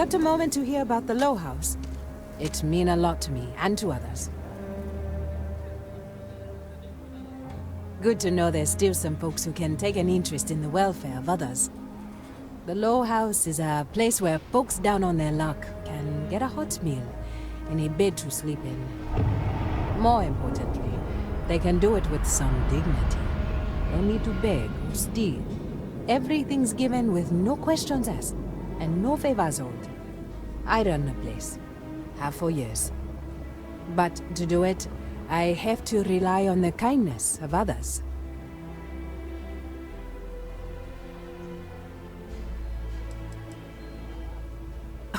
got a moment to hear about the Low House? It means a lot to me, and to others. Good to know there's still some folks who can take an interest in the welfare of others. The Low House is a place where folks down on their luck can get a hot meal and a bed to sleep in. More importantly, they can do it with some dignity. No need to beg or steal. Everything's given with no questions asked, and no favors owed. I run the place. Have for years. But to do it, I have to rely on the kindness of others.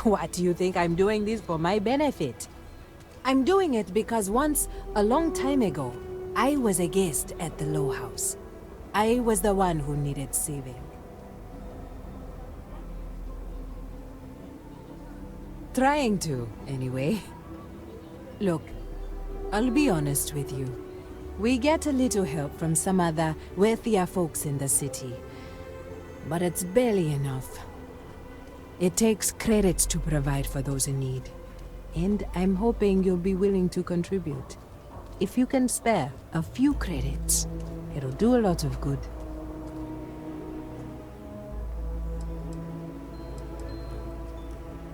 What, do you think I'm doing this for my benefit? I'm doing it because once, a long time ago, I was a guest at the Low House. I was the one who needed saving. Trying to, anyway. Look, I'll be honest with you. We get a little help from some other wealthier folks in the city. But it's barely enough. It takes credits to provide for those in need. And I'm hoping you'll be willing to contribute. If you can spare a few credits, it'll do a lot of good.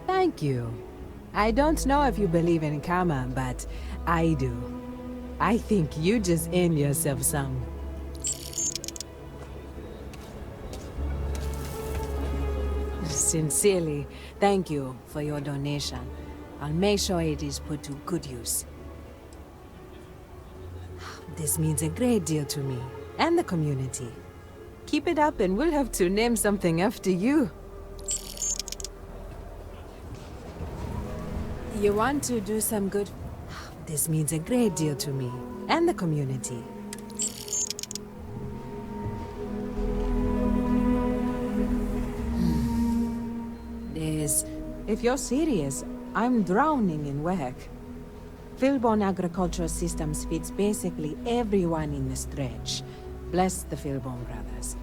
Thank you. I don't know if you believe in karma, but I do. I think you just earned yourself some. Sincerely, thank you for your donation. I'll make sure it is put to good use. This means a great deal to me, and the community. Keep it up and we'll have to name something after you. You want to do some good? This means a great deal to me, and the community. If you're serious, I'm drowning in work. Filburn Agricultural Systems feeds basically everyone in the stretch. Bless the Filburn brothers.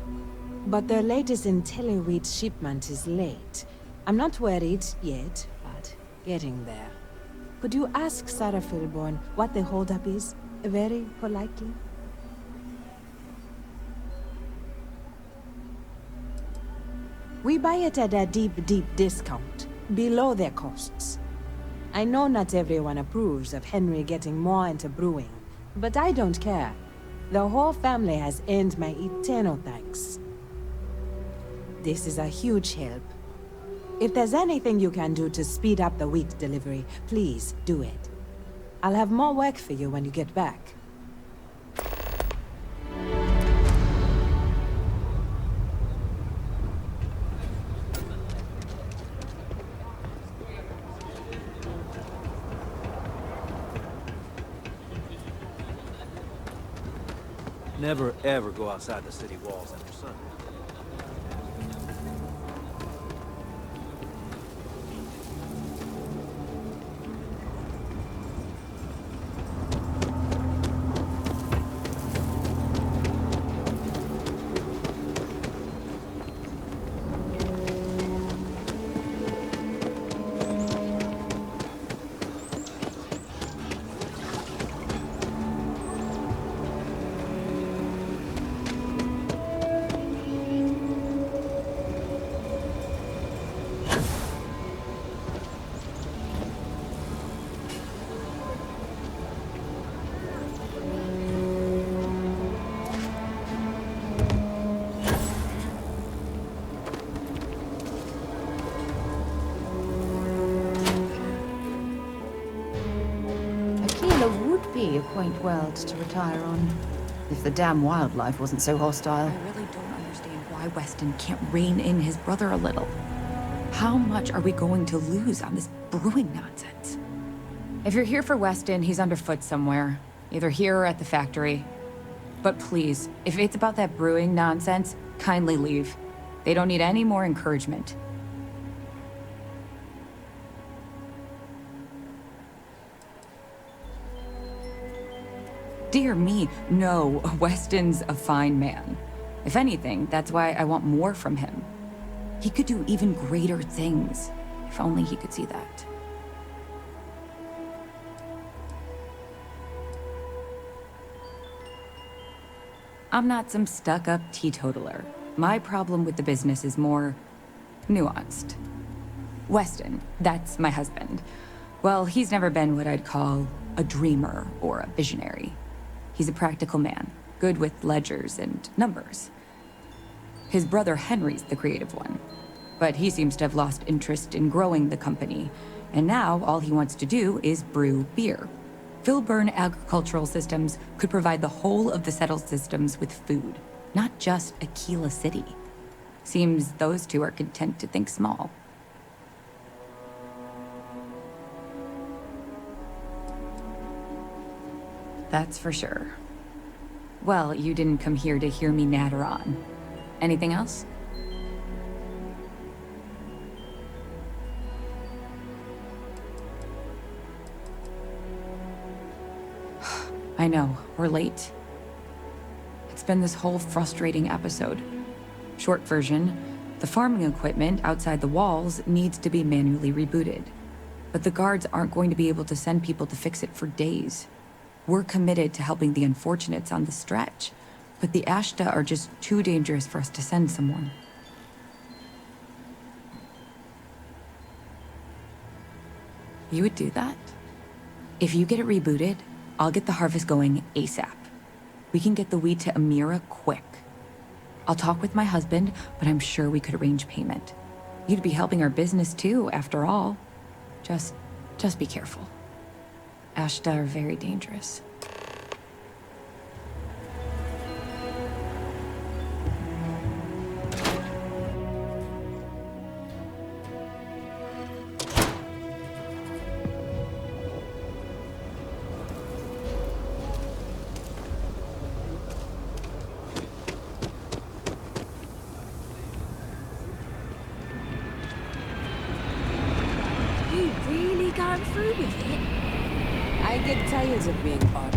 But their latest IntelliWheat shipment is late. I'm not worried yet, but getting there. Could you ask Sarah Filburn what the holdup is, very politely? We buy it at a deep discount, below their costs. I know not everyone approves of Henry getting more into brewing, but I don't care. The whole family has earned my eternal thanks. This is a huge help. If there's anything you can do to speed up the wheat delivery, please do it. I'll have more work for you when you get back. Never ever go outside the city walls after sunset. Be a quaint world to retire on, if the damn wildlife wasn't so hostile. I really don't understand why Weston can't rein in his brother a little. How much are we going to lose on this brewing nonsense? If you're here for Weston, he's underfoot somewhere, either here or at the factory. But please, if it's about that brewing nonsense, kindly leave. They don't need any more encouragement. Dear me, no, Weston's a fine man. If anything, that's why I want more from him. He could do even greater things, if If only he could see that. I'm not some stuck-up teetotaler. My problem with the business is more nuanced. Weston, that's my husband. Well, he's never been what I'd call a dreamer or a visionary. He's a practical man, good with ledgers and numbers. His brother Henry's the creative one, but he seems to have lost interest in growing the company, and now all he wants to do is brew beer. Filburn Agricultural Systems could provide the whole of the settled systems with food, not just Aquila City. Seems those two are content to think small. That's for sure. Well, you didn't come here to hear me natter on. Anything else? I know, we're late. It's been this whole frustrating episode. Short version, the farming equipment outside the walls needs to be manually rebooted. But the guards aren't going to be able to send people to fix it for days. We're committed to helping the unfortunates on the stretch, but the Ashta are just too dangerous for us to send someone. You would do that? If you get it rebooted, I'll get the harvest going ASAP. We can get the wheat to Amira quick. I'll talk with my husband, but I'm sure we could arrange payment. You'd be helping our business too, after all. Just be careful. Ashta are very dangerous. You really going through with it? I get tired of being bothered.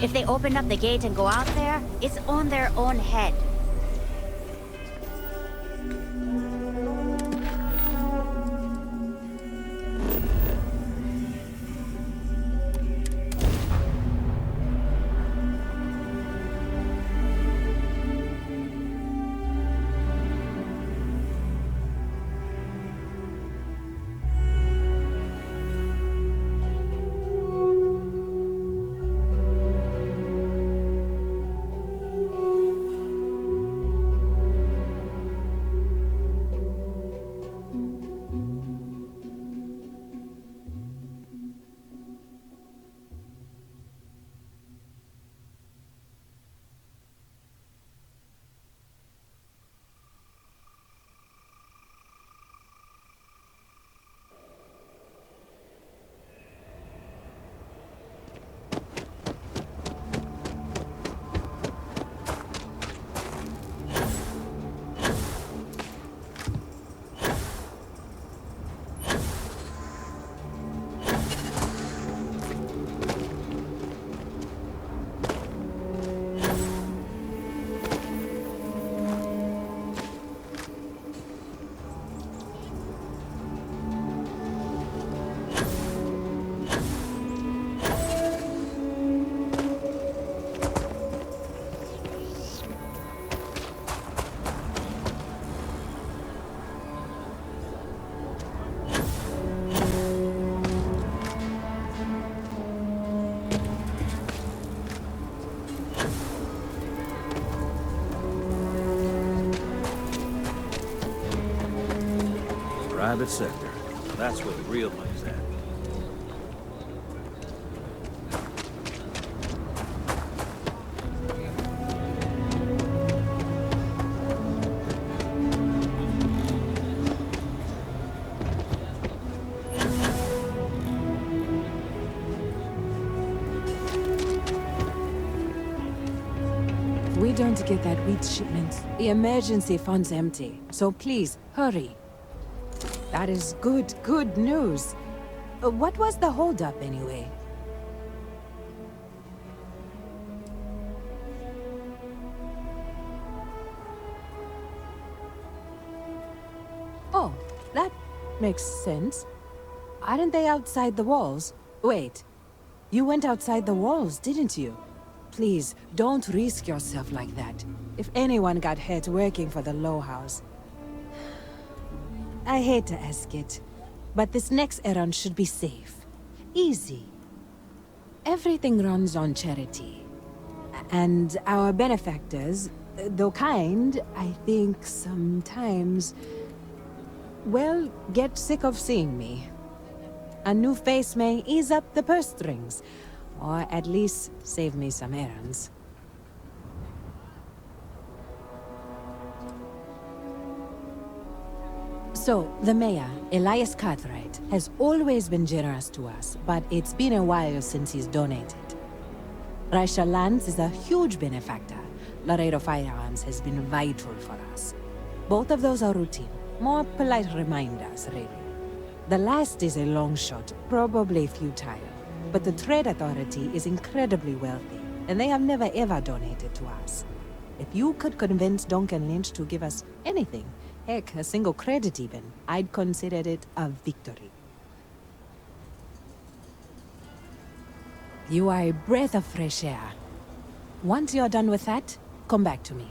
If they open up the gate and go out there, it's on their own head. Private sector. That's where the real money's at. We don't get that wheat shipment. The emergency fund's empty, so please, hurry. That is good news. What was the holdup anyway? Oh, that makes sense. Aren't they outside the walls? Wait, you went outside the walls, didn't you? Please, don't risk yourself like that. If anyone got hurt working for the Low House. I hate to ask it, but this next errand should be safe. Easy. Everything runs on charity. And our benefactors, though kind, I think sometimes, well, get sick of seeing me. A new face may ease up the purse strings, or at least save me some errands. So, the mayor, Elias Cartwright, has always been generous to us, but it's been a while since he's donated. Raisha Lands is a huge benefactor. Laredo Firearms has been vital for us. Both of those are routine, more polite reminders, really. The last is a long shot, probably futile, but the Trade Authority is incredibly wealthy, and they have never ever donated to us. If you could convince Duncan Lynch to give us anything, heck, a single credit even, I'd consider it a victory. You are a breath of fresh air. Once you're done with that, come back to me.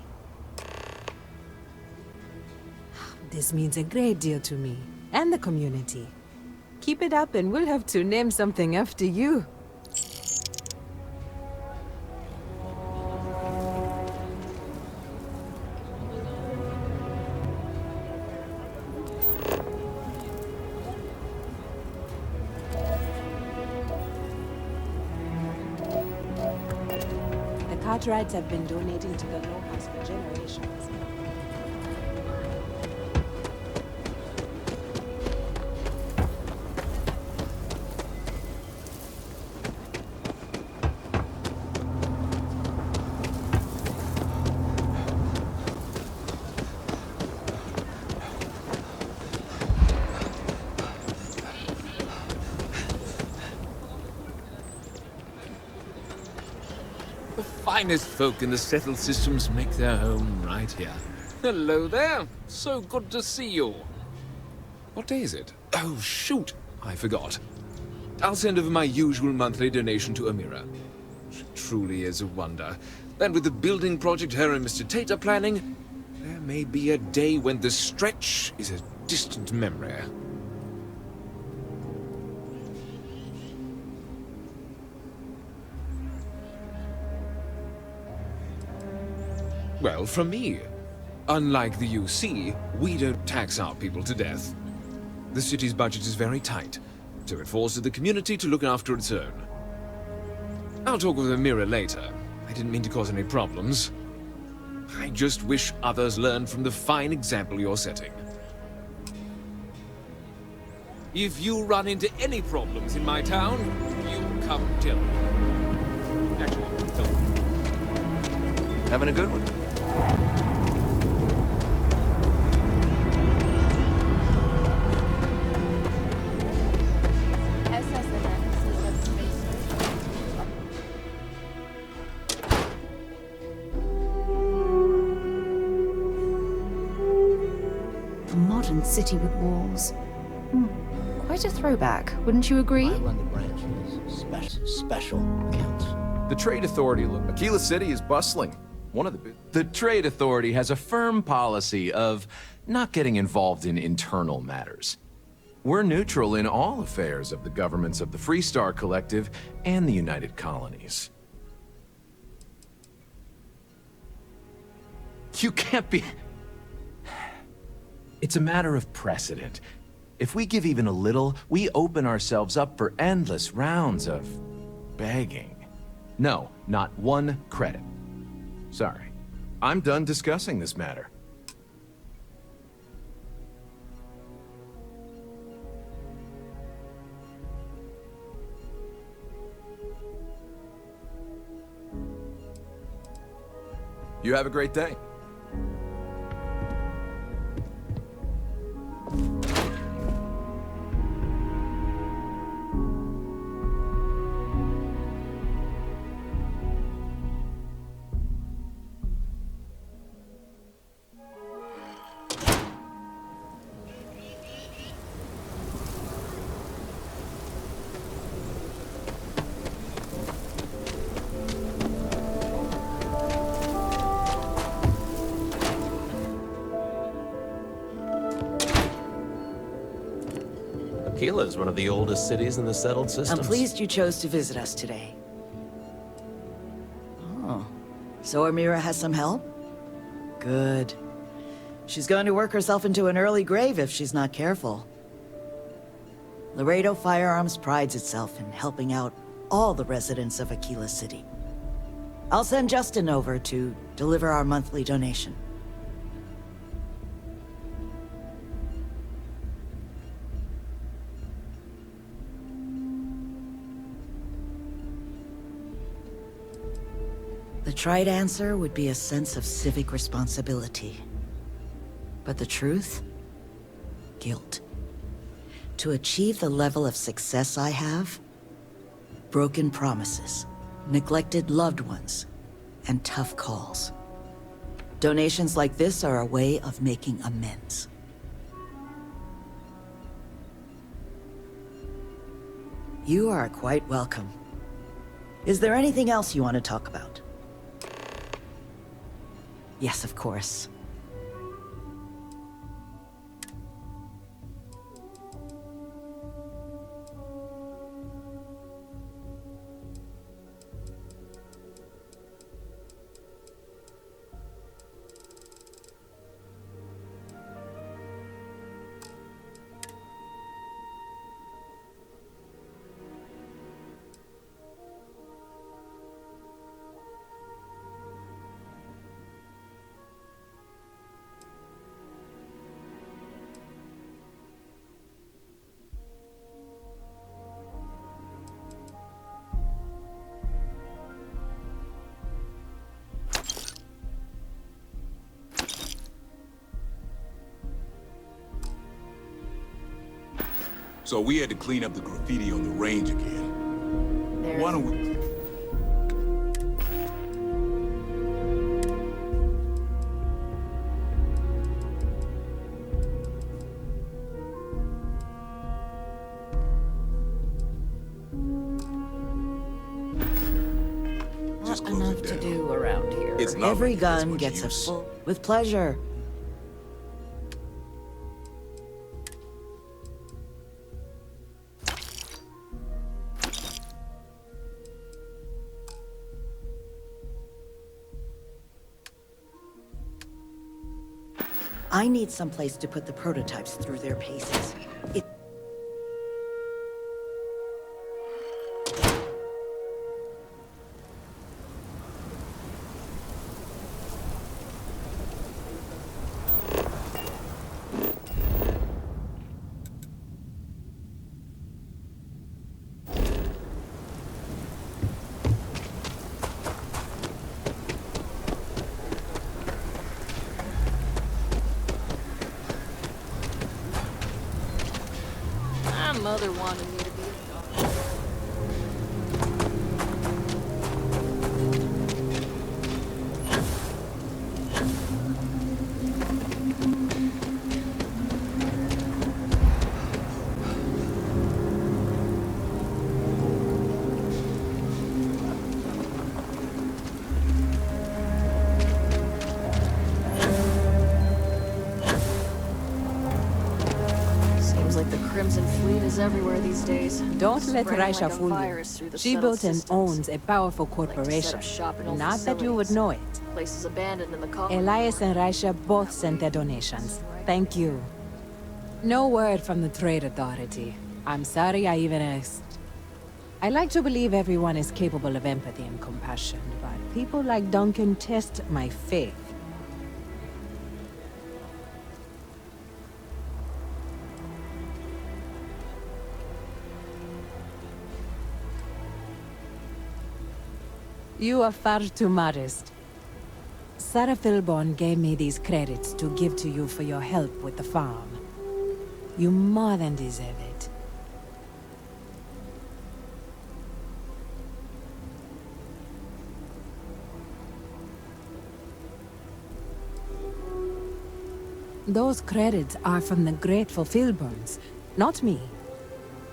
This means a great deal to me, and the community. Keep it up and we'll have to name something after you. Cartwrights have been donating to the Low House for generations. The finest folk in the settled systems make their home right here. Hello there. So good to see you. What day is it? Oh, shoot. I forgot. I'll send over my usual monthly donation to Amira. She truly is a wonder. And with the building project her and Mr. Tate are planning, there may be a day when the stretch is a distant memory. Well, from me. Unlike the UC, we don't tax our people to death. The city's budget is very tight, so it forces the community to look after its own. I'll talk with Amira later. I didn't mean to cause any problems. I just wish others learned from the fine example you're setting. If you run into any problems in my town, you come tell me. Actually, don't. Having a good one? A modern city with walls. Quite a throwback, wouldn't you agree? I run the branches, special accounts. The Trade Authority, Aquila City is bustling. The Trade Authority has a firm policy of not getting involved in internal matters. We're neutral in all affairs of the governments of the Freestar Collective and the United Colonies. You can't be... It's a matter of precedent. If we give even a little, we open ourselves up for endless rounds of begging. No, not one credit. Sorry. I'm done discussing this matter. You have a great day. Aquila is one of the oldest cities in the settled systems. I'm pleased you chose to visit us today. Oh, so Amira has some help? Good. She's going to work herself into an early grave if she's not careful. Laredo Firearms prides itself in helping out all the residents of Aquila City. I'll send Justin over to deliver our monthly donation. The trite answer would be a sense of civic responsibility. But the truth? Guilt. To achieve the level of success I have, broken promises, neglected loved ones, and tough calls. Donations like this are a way of making amends. You are quite welcome. Is there anything else you want to talk about? Yes, of course. So we had to clean up the graffiti on the range again. Why don't we... Not enough to do around here. It's not Every like it has gun much gets a use. full... With pleasure. I need someplace to put the prototypes through their paces. It... My mother wanted me to be a doctor. Seems like the Crimson Fleet is everywhere these days. Don't let Spreading Raisha like a fool you. virus through the She settled built and systems. owns a powerful Like to set corporation. up shop in old Not that you would facilities. know it. Places abandoned in the colony. Elias and Raisha both sent their donations. Thank you. No word from the Trade Authority. I'm sorry I even asked. I like to believe everyone is capable of empathy and compassion, but people like Duncan test my faith. You are far too modest. Sarah Filburn gave me these credits to give to you for your help with the farm. You more than deserve it. Those credits are from the grateful Filburns, not me.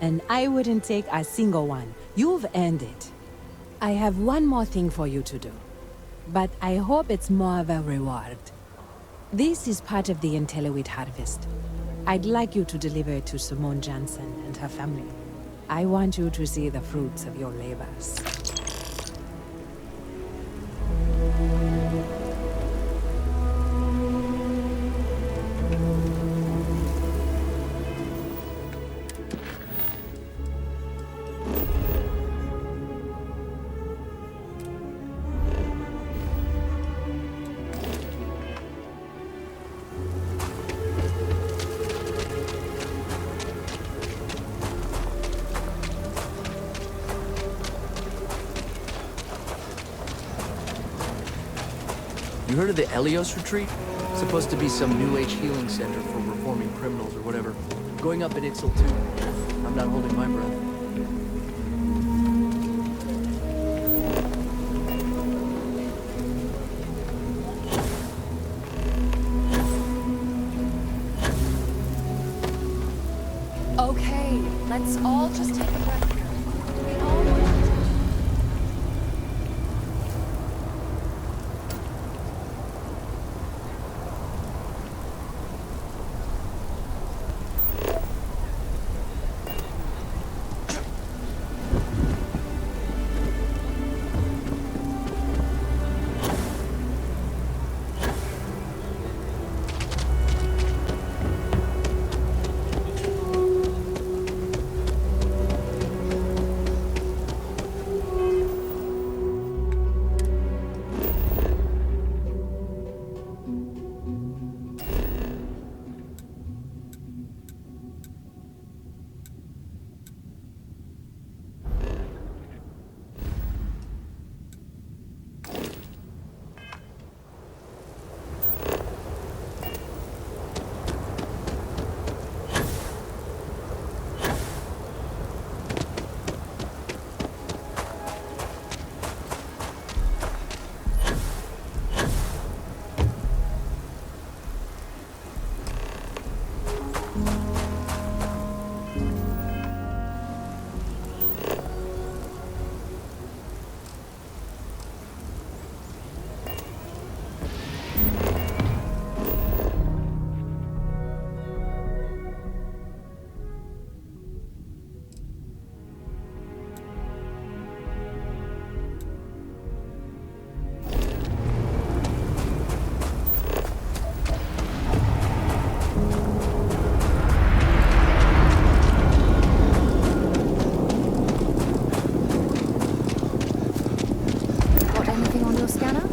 And I wouldn't take a single one. You've earned it. I have one more thing for you to do. But I hope it's more of a reward. This is part of the Intelliwheat harvest. I'd like you to deliver it to Simone Jansen and her family. I want you to see the fruits of your labors. You heard of the Elios retreat? Supposed to be some new age healing center for reforming criminals or whatever. Going up in Ixel too. I'm not holding my breath. Okay, let's all just take a breath here. Do we all want to... your scanner?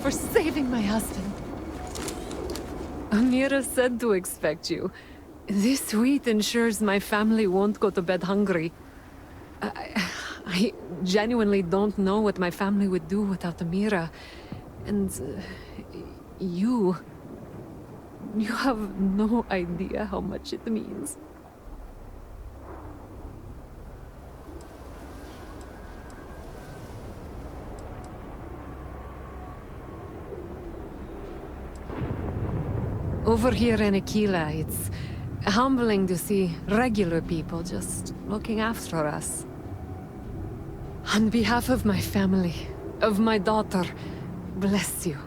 for saving my husband. Amira said to expect you. This wheat ensures my family won't go to bed hungry. I genuinely don't know what my family would do without Amira. And you have no idea how much it means. Over here in Aquila, it's humbling to see regular people just looking after us. On behalf of my family, of my daughter, bless you.